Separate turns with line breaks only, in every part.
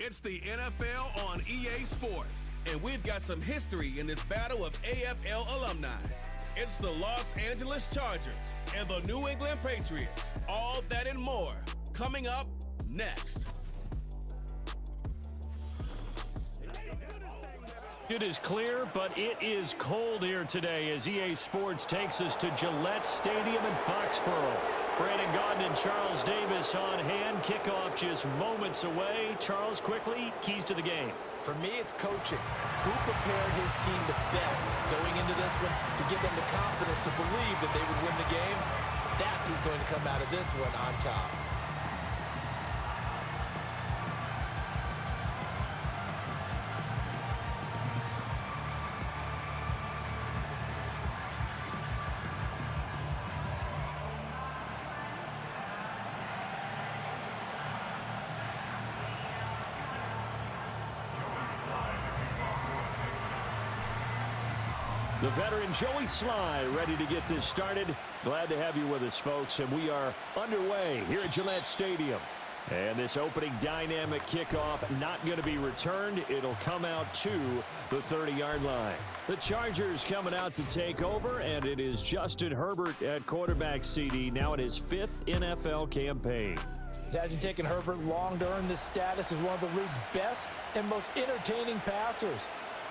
It's the NFL on EA Sports, and we've got some history in this battle of AFL alumni. It's the Los Angeles Chargers and the New England Patriots. All that and more coming up next.
It is clear, but it is cold here today as EA Sports takes us to Gillette Stadium in Foxborough. Brandon Gaudin and Charles Davis on hand. Kickoff just moments away. Charles, quickly, keys to the game.
For me, it's coaching. Who prepared his team the best going into this one to give them the confidence to believe that they would win the game? That's who's going to come out of this one on top.
The veteran Joey Sly ready to get this started. Glad to have you with us, folks. And we are underway here at Gillette Stadium. And this opening dynamic kickoff not going to be returned. It'll come out to the 30-yard line. The Chargers coming out to take over, and it is Justin Herbert at quarterback CD, now in his 5th NFL campaign.
It hasn't taken Herbert long to earn this status as one of the league's best and most entertaining passers.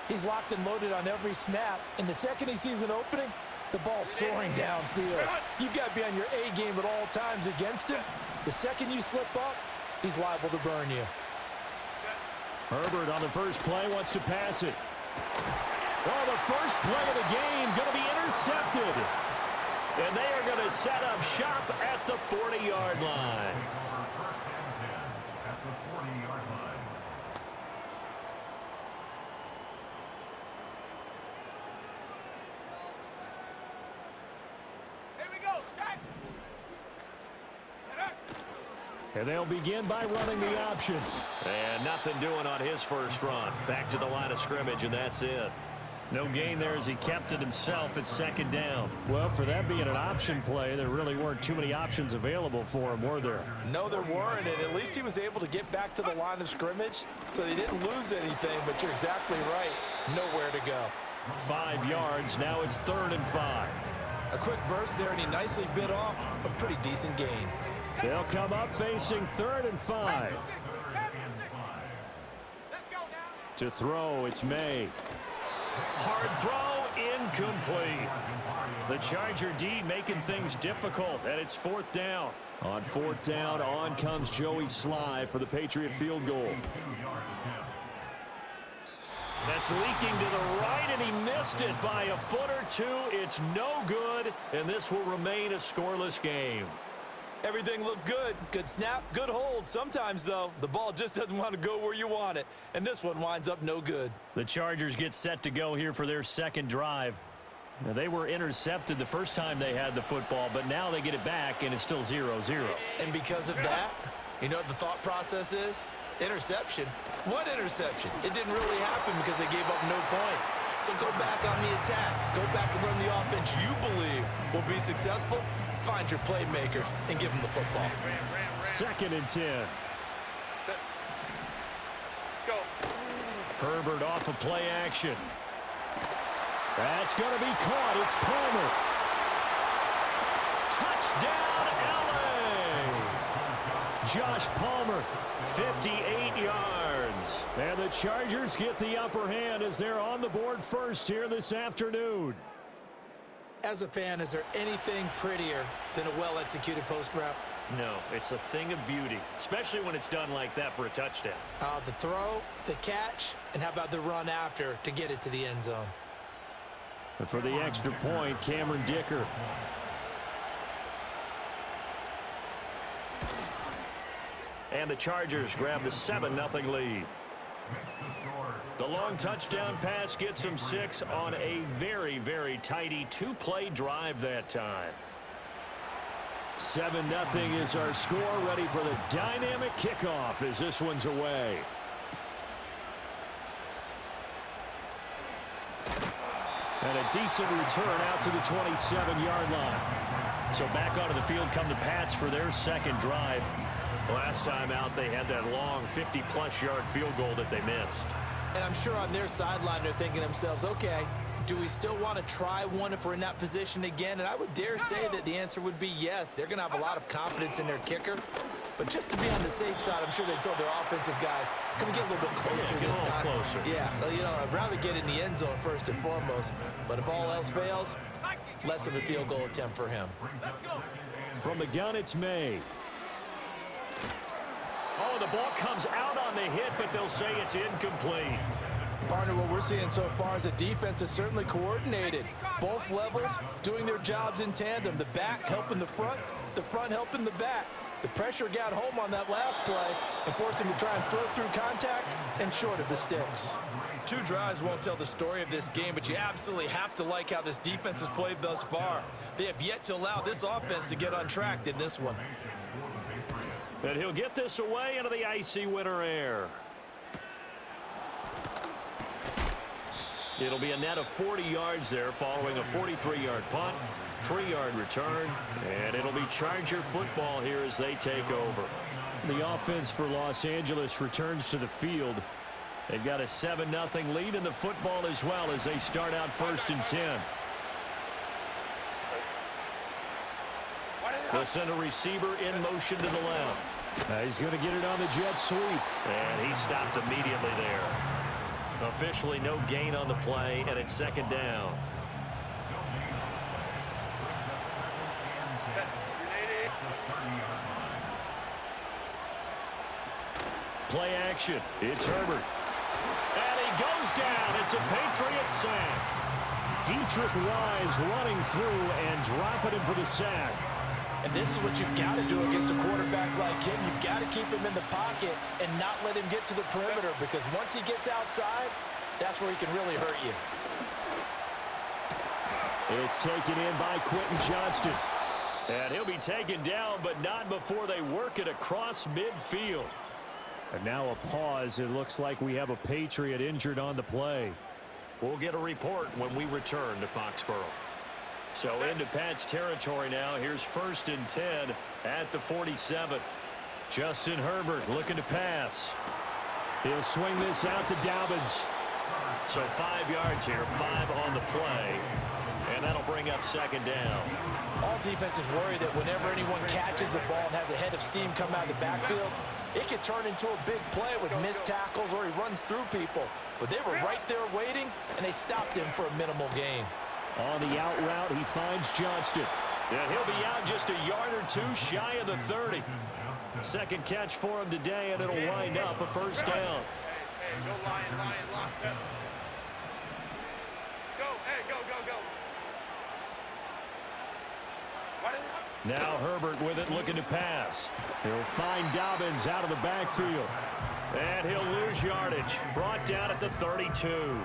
He's locked and loaded on every snap, and the second he sees an opening, the ball's soaring downfield. You've got to be on your A game at all times against him. The second you slip up, he's liable to burn you.
Herbert on the first play wants to pass it. Well, the first play of the game going to be intercepted. And they are going to set up shop at the 40-yard line. And they'll begin by running the option. And nothing doing on his first run. Back to the line of scrimmage, and that's it. No gain there as he kept it himself at second down. Well, for that being an option play, there really weren't too many options available for him, were there?
No, there weren't, and at least he was able to get back to the line of scrimmage, so they didn't lose anything, but you're exactly right. Nowhere to go.
5 yards, now it's 3rd and 5.
A quick burst there, and he nicely bit off a pretty decent gain.
They'll come up facing 3rd and 5. To throw, it's May. Hard throw, incomplete. The Charger D making things difficult, and it's 4th down. On 4th down, on comes Joey Sly for the Patriot field goal. That's leaking to the right, and he missed it by a foot or two. It's no good, and this will remain a scoreless game.
Everything looked good. Good snap, good hold. Sometimes, though, the ball just doesn't want to go where you want it. And this one winds up no good.
The Chargers get set to go here for their second drive. Now, they were intercepted the first time they had the football, but now they get it back, and it's still 0-0.
And because of that, you know what the thought process is? Interception. What interception? It didn't really happen because they gave up no points. So go back on the attack. Go back and run the offense you believe will be successful. Find your playmakers and give them the football.
2nd and 10.
Go.
Herbert off of play action. That's going to be caught. It's Palmer. Touchdown, LA! Josh Palmer, 58 yards. And the Chargers get the upper hand as they're on the board first here this afternoon.
As a fan, is there anything prettier than a well-executed post route?
No, it's a thing of beauty, especially when it's done like that for a touchdown.
The throw, the catch, and how about the run after to get it to the end zone?
And for the extra point, Cameron Dicker. And the Chargers grab the 7-0 lead. The long touchdown pass gets them 6 on a very, very tidy 2-play drive that time. 7-0 is our score, ready for the dynamic kickoff as this one's away. And a decent return out to the 27-yard line. So back onto the field come the Pats for their second drive. Last time out, they had that long 50-plus yard field goal that they missed.
And I'm sure on their sideline, they're thinking to themselves, okay, do we still want to try one if we're in that position again? And I would dare say that the answer would be yes. They're going to have a lot of confidence in their kicker. But just to be on the safe side, I'm sure they told their offensive guys, can we get a little bit closer this time?
Closer.
Yeah, well, you know, I'd rather get in the end zone first and foremost. But if all else fails, less of a field goal attempt for him.
From the gun, it's May. Oh, the ball comes out on the hit, but they'll say it's incomplete.
Partner, what we're seeing so far is the defense is certainly coordinated. Both levels doing their jobs in tandem. The back helping the front helping the back. The pressure got home on that last play and forced him to try and throw through contact and short of the sticks. 2 drives won't tell the story of this game, but you absolutely have to like how this defense has played thus far. They have yet to allow this offense to get untracked in this one.
And he'll get this away into the icy winter air. It'll be a net of 40 yards there following a 43-yard punt, 3-yard return, and it'll be Charger football here as they take over. The offense for Los Angeles returns to the field. They've got a 7-0 lead in the football as well as they start out 1st and 10. They'll send a receiver in motion to the left. He's going to get it on the jet sweep. And he stopped immediately there. Officially no gain on the play, and it's 2nd down. Play action. It's Herbert. And he goes down. It's a Patriots sack.
Dietrich Wise running through and dropping him for the sack.
And this is what you've got to do against a quarterback like him. You've got to keep him in the pocket and not let him get to the perimeter, because once he gets outside, that's where he can really hurt you.
It's taken in by Quentin Johnston. And he'll be taken down, but not before they work it across midfield.
And now a pause. It looks like we have a Patriot injured on the play.
We'll get a report when we return to Foxborough. So into Pat's territory now. Here's 1st and 10 at the 47. Justin Herbert looking to pass.
He'll swing this out to Dobbins.
So 5 yards here, 5 on the play. And that'll bring up 2nd down.
All defenses worry that whenever anyone catches the ball and has a head of steam come out of the backfield, it could turn into a big play with missed tackles or he runs through people. But they were right there waiting, and they stopped him for a minimal gain.
On the out route, he finds Johnston.
And he'll be out just a yard or 2 shy of the 30. 2nd catch for him today, and it'll wind up a 1st down.
Hey, go Lion, lost it. Go, hey, go.
Now Herbert with it, looking to pass.
He'll find Dobbins out of the backfield.
And he'll lose yardage. Brought down at the 32.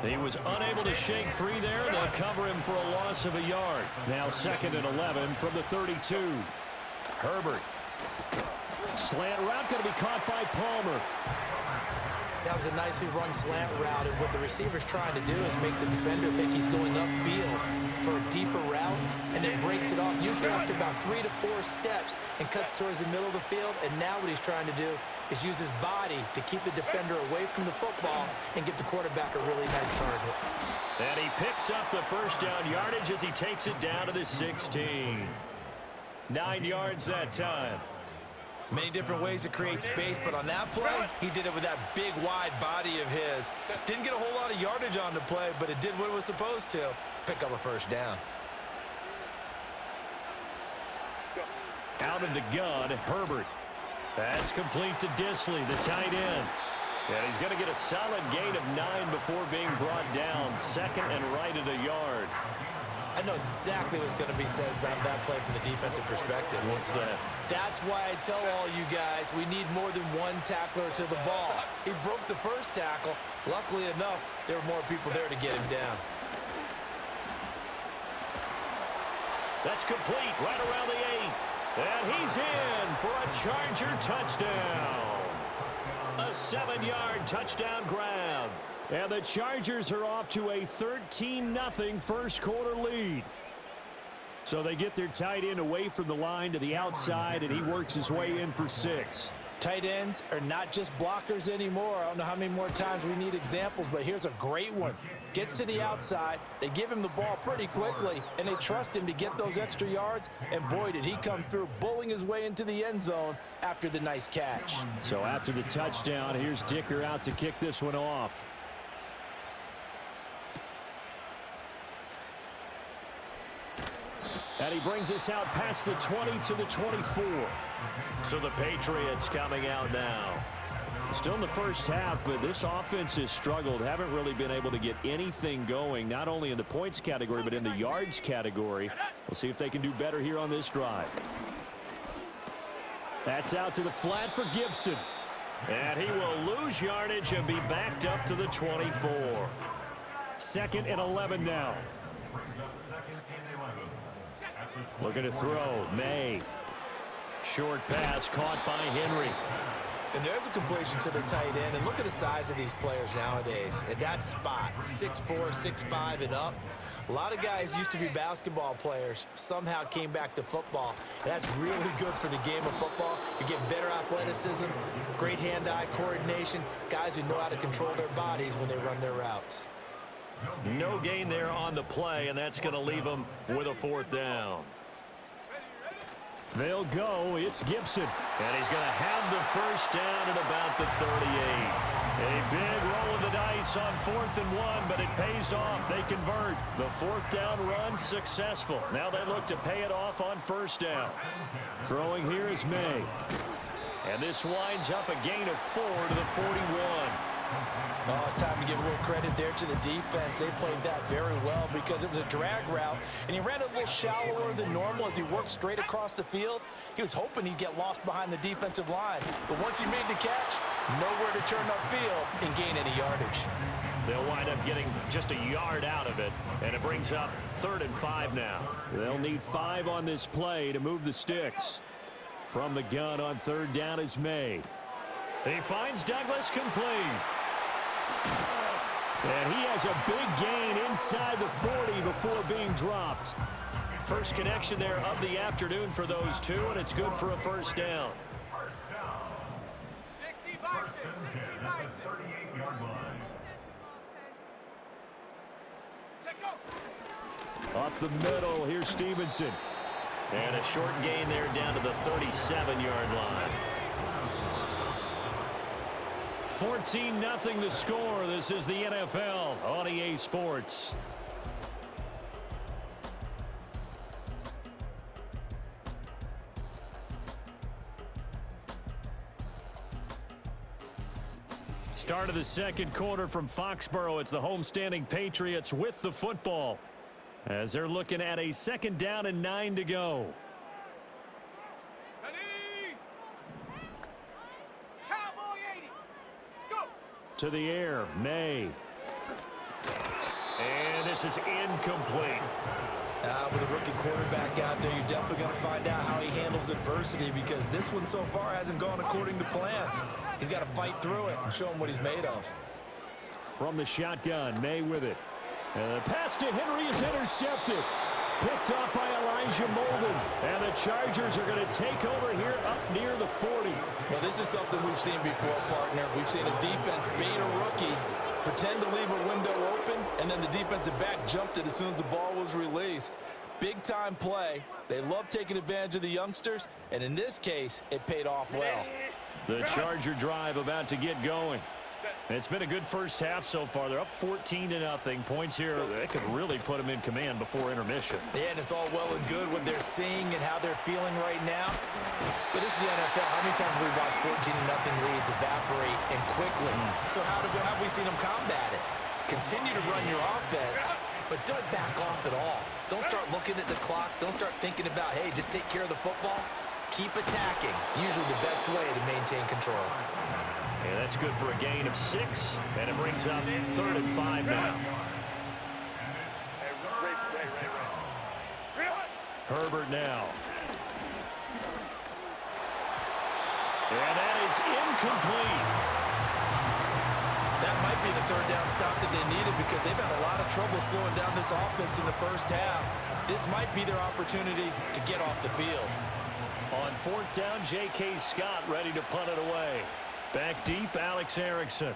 He was unable to shake free there. They'll cover him for a loss of a yard.
Now 2nd and 11 from the 32.
Herbert.
Slant route going to be caught by Palmer.
That was a nicely run slant route, and what the receiver's trying to do is make the defender think he's going upfield for a deeper route, and then breaks it off, usually after about 3 to 4 steps, and cuts towards the middle of the field. And now what he's trying to do is use his body to keep the defender away from the football and give the quarterback a really nice target.
And he picks up the 1st down yardage as he takes it down to the 16. 9 yards that time.
Many different ways to create space, but on that play, he did it with that big, wide body of his. Didn't get a whole lot of yardage on the play, but it did what it was supposed to. Pick up a 1st down.
Out of the gun, Herbert. That's complete to Disley, the tight end. And he's going to get a solid gain of 9 before being brought down. 2nd and right at a yard.
I know exactly what's going to be said about that play from the defensive perspective.
What's that?
That's why I tell all you guys we need more than one tackler to the ball. He broke the 1st tackle. Luckily enough, there were more people there to get him down.
That's complete right around the 8. And he's in for a Charger touchdown. A 7-yard touchdown grab.
And the Chargers are off to a 13-0 first quarter lead.
So they get their tight end away from the line to the outside, and he works his way in for 6.
Tight ends are not just blockers anymore. I don't know how many more times we need examples, but here's a great one. Gets to the outside, they give him the ball pretty quickly, and they trust him to get those extra yards, and boy, did he come through, bulling his way into the end zone after the nice catch.
So after the touchdown, here's Dicker out to kick this one off. And he brings us out past the 20 to the 24. So the Patriots coming out now. Still in the first half, but this offense has struggled. Haven't really been able to get anything going, not only in the points category, but in the yards category. We'll see if they can do better here on this drive. That's out to the flat for Gibson. And he will lose yardage and be backed up to the 24. 2nd and 11 now. Looking to throw. May. Short pass caught by Henry.
And there's a completion to the tight end. And look at the size of these players nowadays. At that spot, 6'4", 6'5", and up. A lot of guys used to be basketball players, somehow came back to football. And that's really good for the game of football. You're getting better athleticism, great hand-eye coordination, guys who know how to control their bodies when they run their routes.
No gain there on the play, and that's going to leave them with a 4th down. They'll go. It's Gibson. And he's going to have the first down at about the 38. A big roll of the dice on 4th and 1, but it pays off. They convert. The 4th down run successful. Now they look to pay it off on 1st down. Throwing here is May. And this winds up a gain of 4 to the 41.
Oh, it's time to give a little credit there to the defense. They played that very well because it was a drag route, and he ran a little shallower than normal as he worked straight across the field. He was hoping he'd get lost behind the defensive line, but once he made the catch, nowhere to turn upfield and gain any yardage.
They'll wind up getting just a yard out of it, and it brings up 3rd and 5 now. They'll need 5 on this play to move the sticks. From the gun on 3rd down is May. He finds Douglas complete. And he has a big gain inside the 40 before being dropped. First connection there of the afternoon for those two, and it's good for a 1st down.
60 bison, 60 bison. Check go.
Up the middle, here's Stevenson. And a short gain there down to the 37-yard line. 14-0 the score. This is the NFL on EA Sports. Start of the 2nd quarter from Foxborough. It's the homestanding Patriots with the football, as they're looking at a 2nd down and 9 to go.
Cowboy 80. Go.
To the air, May. And this is incomplete.
With a rookie quarterback out there, you're definitely going to find out how he handles adversity, because this one so far hasn't gone according to plan. He's got to fight through it and show him what he's made of.
From the shotgun, May with it. And the pass to Henry is intercepted. Picked off by Elijah Molden. And the Chargers are going to take over here up near the 40.
Well, this is something we've seen before, partner. We've seen a defense bait a rookie, pretend to leave a window open, and then the defensive back jumped it as soon as the ball was released. Big-time play. They love taking advantage of the youngsters, and in this case, it paid off well.
The Charger drive about to get going. It's been a good first half so far. They're up 14-0. Points here, they could really put them in command before intermission.
Yeah, and it's all well and good what they're seeing and how they're feeling right now. But this is the NFL. How many times have we watched 14-0 leads evaporate and quickly? So how have we seen them combat it? Continue to run your offense, but don't back off at all. Don't start looking at the clock. Don't start thinking about, hey, just take care of the football. Keep attacking. Usually the best way to maintain control.
And that's good for a gain of 6, and it brings up 3rd and 5 now. Herbert now. And that is incomplete.
That might be the 3rd down stop that they needed, because they've had a lot of trouble slowing down this offense in the first half. This might be their opportunity to get off the field.
On fourth down, J.K. Scott ready to punt it away. Back deep, Alex Erickson.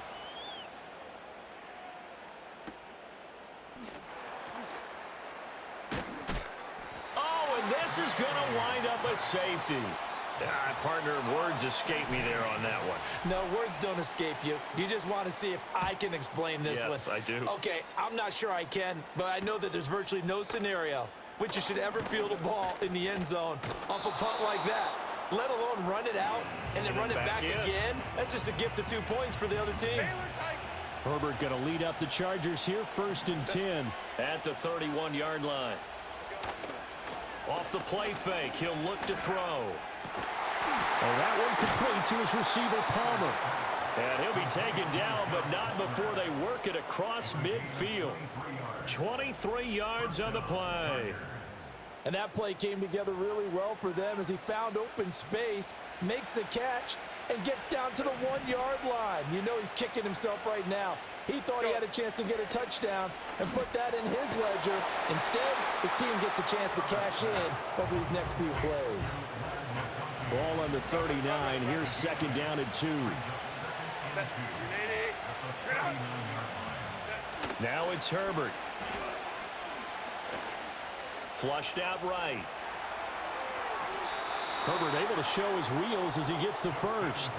Oh, and this is going to wind up a safety. Partner, words escape me there on that one.
No, words don't escape you. You just want to see if I can explain this one.
Yes, I do.
Okay, I'm not sure I can, but I know that there's virtually no scenario which you should ever field a ball in the end zone off a punt like that, let alone run it out and then run it back again. That's just a gift of 2 points for the other team.
Herbert going to lead up the Chargers here, 1st and 10 at the 31-yard line. Off the play fake, he'll look to throw.
Well, that one complete to his receiver, Palmer.
And he'll be taken down, but not before they work it across midfield. 23 yards on the play.
And that play came together really well for them as he found open space, makes the catch, and gets down to the 1-yard line. You know he's kicking himself right now. He thought he had a chance to get a touchdown and put that in his ledger. Instead, his team gets a chance to cash in over these next few plays.
Ball on the 39. Here's 2nd down and 2. Now it's Herbert. Flushed out right.
Herbert able to show his wheels as he gets the first.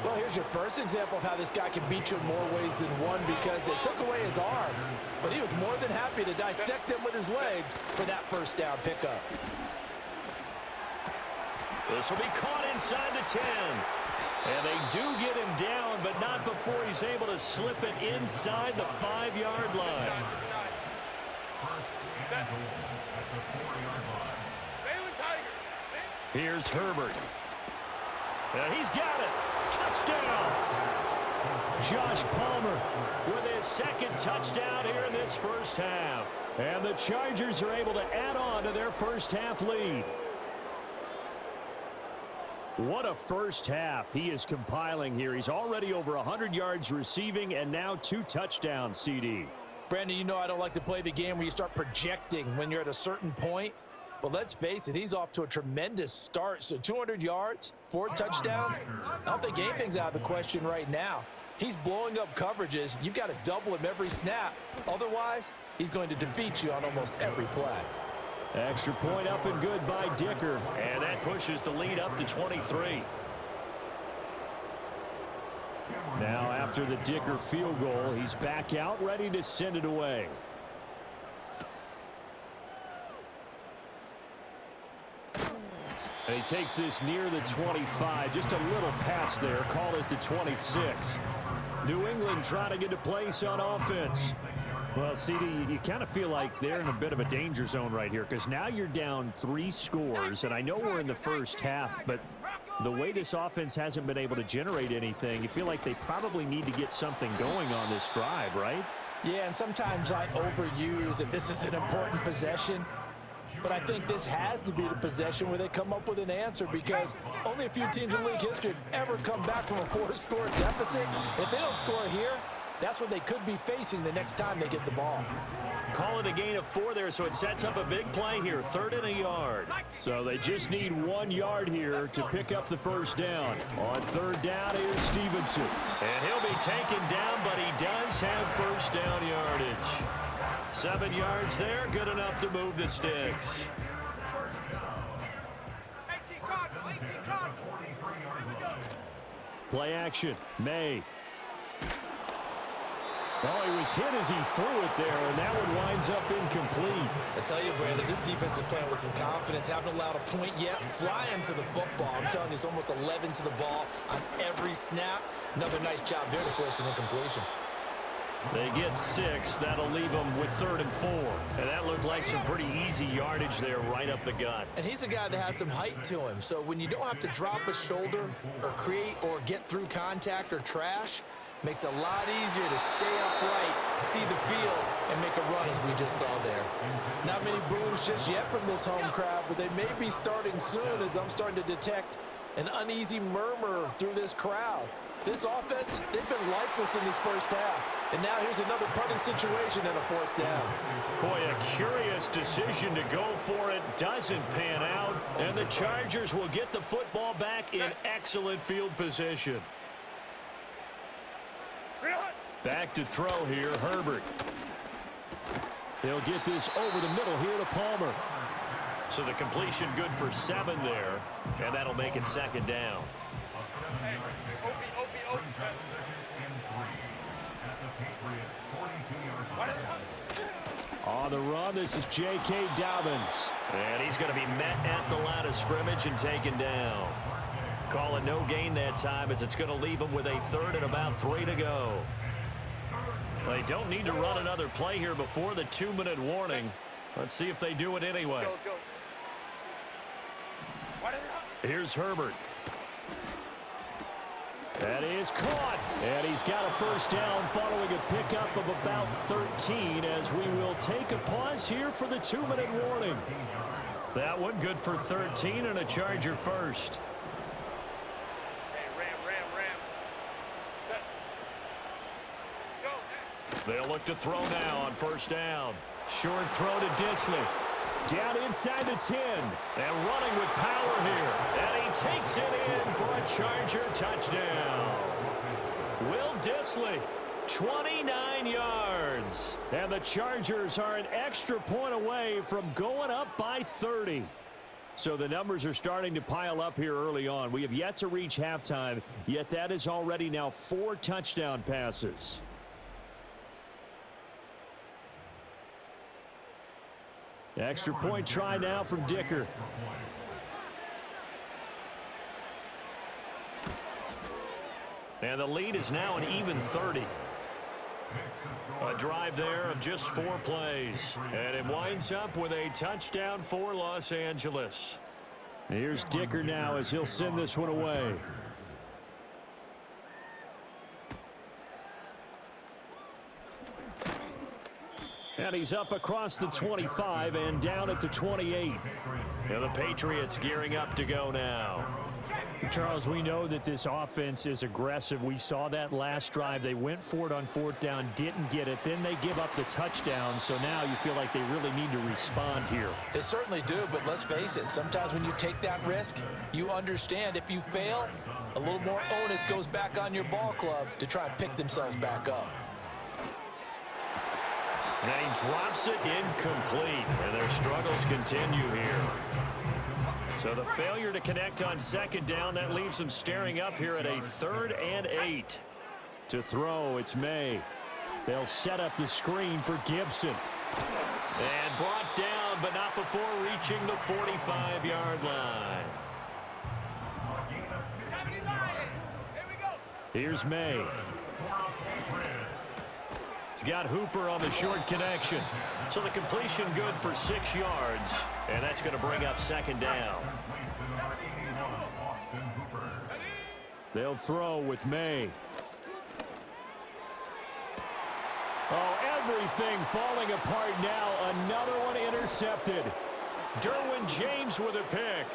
Well, here's your first example of how this guy can beat you in more ways than one, because they took away his arm, but he was more than happy to dissect them with his legs for that first down pickup.
This will be caught inside the 10. And they do get him down, but not before he's able to slip it inside the 5-yard line. Here's Herbert. And he's got it. Touchdown. Josh Palmer with his 2nd touchdown here in this first half. And the Chargers are able to add on to their first half lead.
What a first half he is compiling here. He's already over 100 yards receiving and now 2 touchdowns, CD.
Brandon, you know I don't like to play the game where you start projecting when you're at a certain point. But let's face it, he's off to a tremendous start. So 200 yards, 4 touchdowns. I don't think anything's out of the question right now. He's blowing up coverages. You've got to double him every snap. Otherwise, he's going to defeat you on almost every play.
Extra point up and good by Dicker. And that pushes the lead up to 23.
Now after the Dicker field goal, he's back out ready to send it away.
And he takes this near the 25. Just a little pass there. Call it the 26. New England trying to get a place on offense.
Well, CD, you kind of feel like they're in a bit of a danger zone right here, because now you're down 3 scores, and I know we're in the first half, but the way this offense hasn't been able to generate anything, you feel like they probably need to get something going on this drive, right?
Yeah, and sometimes I overuse that this is an important possession. But I think this has to be the possession where they come up with an answer, because only a few teams in league history have ever come back from a 4-score deficit. If they don't score here, that's what they could be facing the next time they get the ball.
Call it a gain of 4 there, so it sets up a big play here. 3rd and a yard.
So they just need 1 yard here to pick up the first down. On 3rd down, here's Stevenson.
And he'll be taken down, but he does have first down yardage. 7 yards there, good enough to move the sticks.
18 Cardinal, 18 Cardinal.
Play action, May. Oh, he was hit as he threw it there, and that one winds up incomplete.
I tell you, Brandon, this defense is playing with some confidence. Haven't allowed a point yet. Flying to the football. I'm telling you, it's almost 11 to the ball on every snap. Another nice job there to force an incompletion.
They get 6. That'll leave them with 3rd and 4. And that looked like some pretty easy yardage there right up the gut.
And he's a guy that has some height to him. So when you don't have to drop a shoulder or create or get through contact or trash, makes it a lot easier to stay upright, see the field, and make a run as we just saw there. Not many boos just yet from this home crowd, but they may be starting soon as I'm starting to detect an uneasy murmur through this crowd. This offense, they've been lifeless in this first half. And now here's another punting situation and a fourth down.
Boy, a curious decision to go for it. Doesn't pan out. And the Chargers will get the football back in excellent field position. Back to throw here, Herbert.
They'll get this over the middle here to Palmer.
So the completion good for 7 there. And that'll make it second down.
On the run, this is J.K. Dobbins.
And he's going to be met at the line of scrimmage and taken down. Call it no gain that time as it's going to leave him with a third and about 3 to go. They don't need to run another play here before the 2-minute warning. Let's see if they do it anyway. Here's Herbert.
That is caught. And he's got a first down following a pickup of about 13 as we will take a pause here for the 2-minute warning.
That one good for 13 and a Charger first. They'll look to throw now on first down. Short throw to Disley.
Down inside the 10.
And running with power here. And he takes it in for a Charger touchdown. Will Disley, 29 yards.
And the Chargers are an extra point away from going up by 30. So the numbers are starting to pile up here early on. We have yet to reach halftime, yet that is already now 4 touchdown passes. Extra point try now from Dicker.
And the lead is now an even 30. A drive there of just 4 plays. And it winds up with a touchdown for Los Angeles.
Here's Dicker now as he'll send this one away. And he's up across the 25 and down at the 28.
And the Patriots gearing up to go now.
Charles, we know that this offense is aggressive. We saw that last drive. They went for it on 4th down, didn't get it. Then they give up the touchdown. So now you feel like they really need to respond here.
They certainly do, but let's face it. Sometimes when you take that risk, you understand if you fail, a little more onus goes back on your ball club to try and pick themselves back up.
And he drops it incomplete. And their struggles continue here. So the failure to connect on 2nd down, that leaves them staring up here at a 3rd and 8.
To throw, it's May. They'll set up the screen for Gibson.
And brought down, but not before reaching the 45-yard line.
Here's May.
He's got Hooper on the short connection. So the completion good for 6 yards. And that's going to bring up 2nd down.
They'll throw with May. Oh, everything falling apart now. Another one intercepted.
Derwin James with a pick.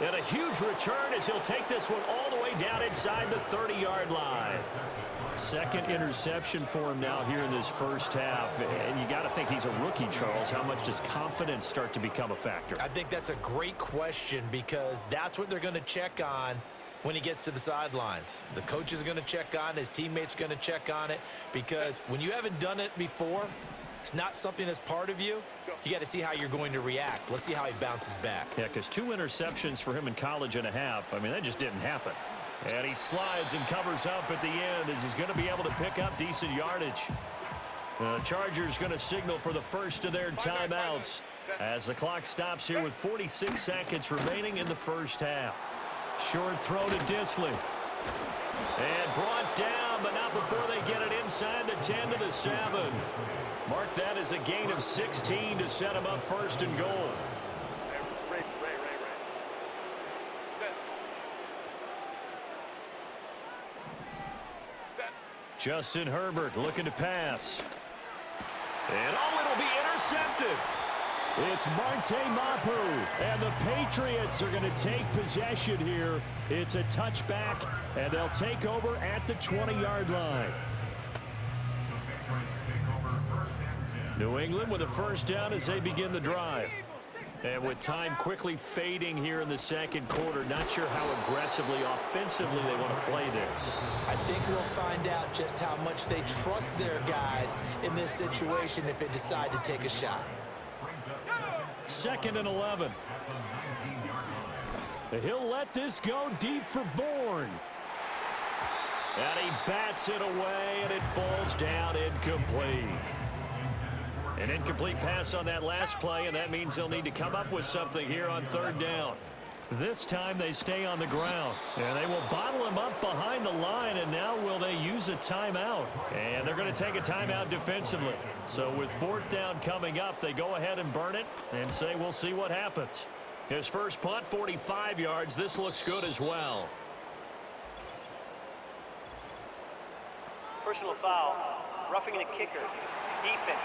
And a huge return as he'll take this one all the way down inside the 30-yard line. 2nd interception for him now here in this first half. And you got to think he's a rookie, Charles. How much does confidence start to become a factor?
I think that's a great question because that's what they're going to check on when he gets to the sidelines. The coach is going to check on it. His teammates going to check on it because when you haven't done it before, it's not something that's part of you. You got to see how you're going to react. Let's see how he bounces back.
Yeah, because 2 interceptions for him in college and a half. I mean, that just didn't happen. And he slides and covers up at the end as he's going to be able to pick up decent yardage. The Chargers going to signal for the first of their timeouts as the clock stops here with 46 seconds remaining in the first half. Short throw to Disley. And brought down, but not before they get it inside the 10 to the 7. Mark that as a gain of 16 to set him up 1st and goal. Justin Herbert looking to pass. And it'll be intercepted. It's Marte Mapu, and the Patriots are going to take possession here. It's a touchback, and they'll take over at the 20-yard line. New England with a first down as they begin the drive. And with time quickly fading here in the second quarter, not sure how aggressively, offensively they want to play this.
I think we'll find out just how much they trust their guys in this situation if they decide to take a shot.
2nd and 11. He'll let this go deep for Bourne. And he bats it away, and it falls down incomplete. An incomplete pass on that last play, and that means they'll need to come up with something here on 3rd down. This time they stay on the ground, and they will bottle him up behind the line, and now will they use a timeout? And they're going to take a timeout defensively. So with 4th down coming up, they go ahead and burn it and say we'll see what happens. His first punt, 45 yards. This looks good as well.
Personal foul, roughing the kicker, defense.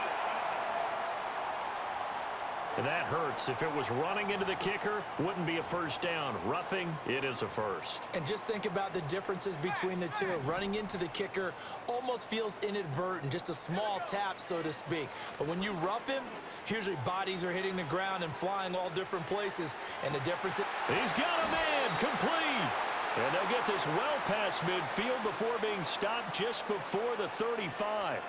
And that hurts. If it was running into the kicker, wouldn't be a first down. Roughing, it is a first.
And just think about the differences between the two. Running into the kicker almost feels inadvertent, just a small tap, so to speak. But when you rough him, usually bodies are hitting the ground and flying all different places. And the difference is...
He's got a man, complete. And they'll get this well past midfield before being stopped just before the 35.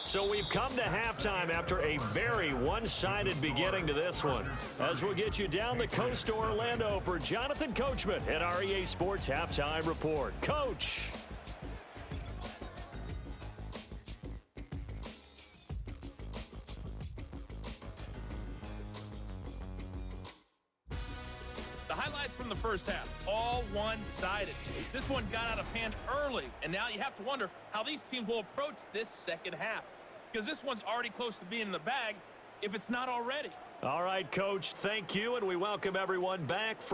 So we've come to halftime after a very one-sided beginning to this one. As we'll get you down the coast to Orlando for Jonathan Coachman at our EA Sports Halftime Report. Coach.
The highlights from the first half, all one-sided. This one got out of hand early, and now you have to wonder how these teams will approach this second half. Because this one's already close to being in the bag, if it's not already.
All right, Coach, thank you, and we welcome everyone back.